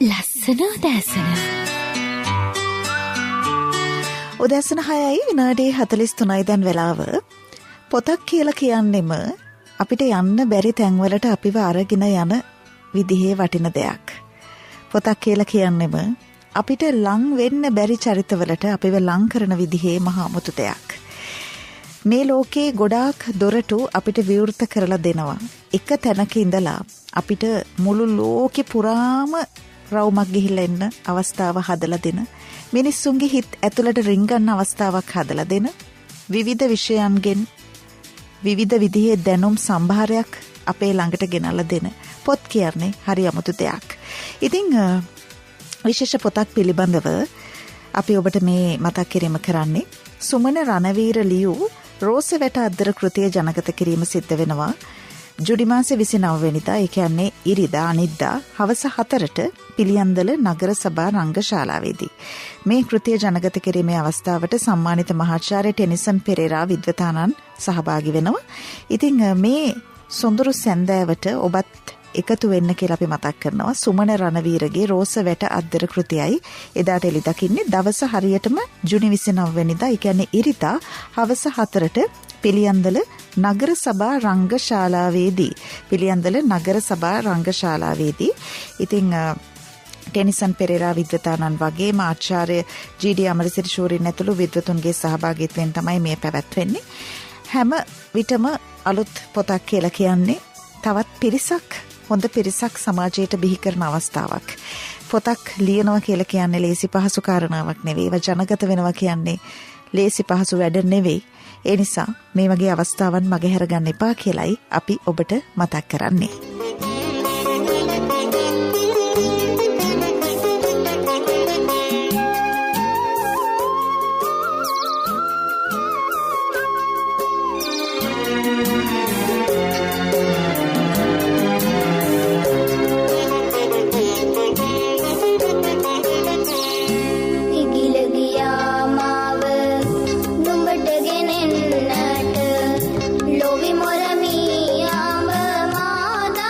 ලස්සන උදෑසන. උදෑසන 6යි විනාඩි 43යි දැන් වෙලාව. පොතක් කියලා කියන්නෙම අපිට යන්න බැරි තැන්වලට අපිව අරගෙන යන විදිහේ වටින දෙයක්. පොතක් කියලා කියන්නෙම අපිට ලං වෙන්න බැරි චරිතවලට අපිව ලං කරන විදිහේ මහා මුතු දෙයක්. මේ ලෝකේ ගොඩාක් දොරටු අපිට විවෘත කරලා දෙනවා. එක තැනක ඉඳලා අපිට මුළු ලෝකෙ පුරාම රවුමක් ගිහිල්ලා එන්න අවස්ථාව හදලා දෙන, මිනිස්සුන්ගේ හිත ඇතුළට රිංගන්න අවස්ථාවක් හදලා දෙන, විවිධ විෂයන්ගෙන් විවිධ විදිහේ දැනුම් සම්භාරයක් අපේ ළඟට ගෙනල්ලා දෙන පොත් කියන්නේ හරි අමුතු දෙයක්. ඉතින් විශේෂ පොතක් පිළිබඳව අපි ඔබට මේ මතක් කිරීම කරන්නේ සුමන රණවීර ලියූ රෝසවැට අද්දර කෘතිය ජනගත කිරීම සිද්ධ වෙනවා ජුනි මාසේ 29 වෙනිදා, ඒ කියන්නේ ඉරිදා අනිද්දා හවස 4ට පිළියන්දල නගර සභා රංගශාලාවේදී. මේ කෘතිය ජනගත කිරීමේ අවස්ථාවට සම්මානිත මහාචාර්ය ටෙනිසන් පෙරේරා විද්වතානන් සහභාගී වෙනවා. ඉතින් මේ සොඳුරු සැන්දෑවට ඔබත් එකතු වෙන්න කියලා අපි මතක් කරනවා. සුමන රණවීරගේ රෝසවැට අද්දර කෘතියයි එදාට එළි දකින්නේ දවස හරියටම ජුනි 29 වෙනිදා, ඒ කියන්නේ ඉරිදා හවස 4ට පිළියන්දල නගර සභා රංගශාලාවේදී. පිළියන්දල නගර සභා රංගශාලාවේදී. ඉතින් ටෙනිසන් පෙරේරා විද්වතානන් වගේම ආචාර්ය ජී.ඩී. අමරසිරි ශූරින් ඇතුළු විද්වතුන්ගේ සහභාගීත්වයෙන් තමයි මේ පැවැත්වෙන්නේ. හැම විටම අලුත් පොතක් කියලා කියන්නේ තවත් පිරිසක්, හොඳ පිරිසක් සමාජයට බිහි කරන අවස්ථාවක්. පොතක් ලියනවා කියලා කියන්නේ ලේසි පහසු කාරණාවක් නෙවෙයි. ඒව ජනගත වෙනවා කියන්නේ ලේසි පහසු වැඩ නෙවෙයි. ඒ නිසා මේ වගේ අවස්ථාවන් මගහැර ගන්න එපා කියලයි අපි ඔබට මතක් කරන්නේ. ලොවි මොරමී ආඹ මාදා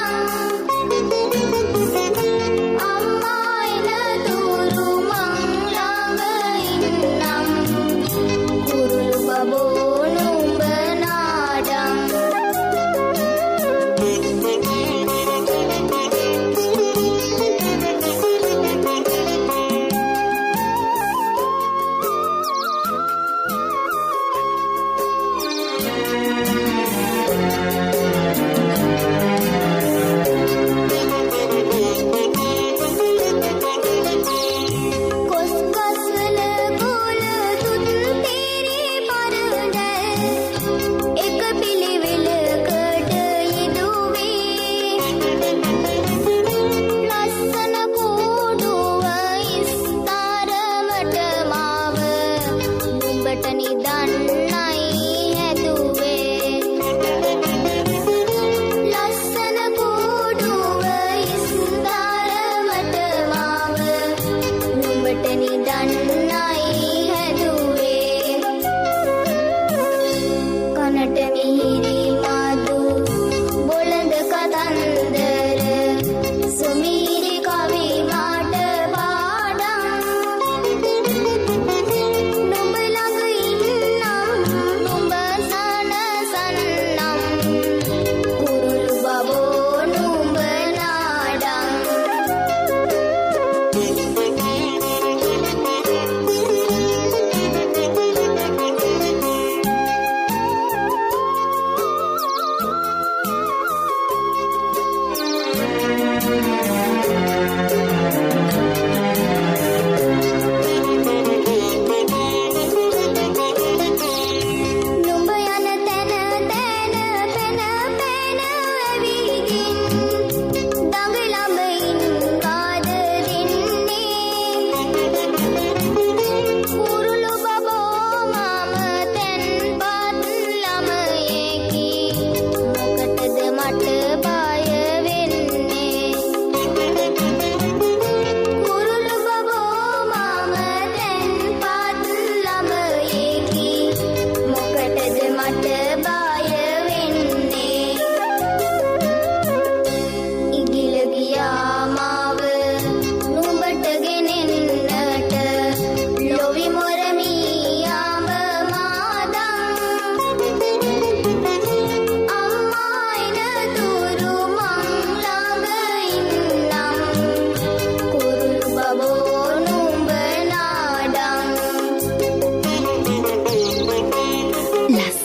ලස්සන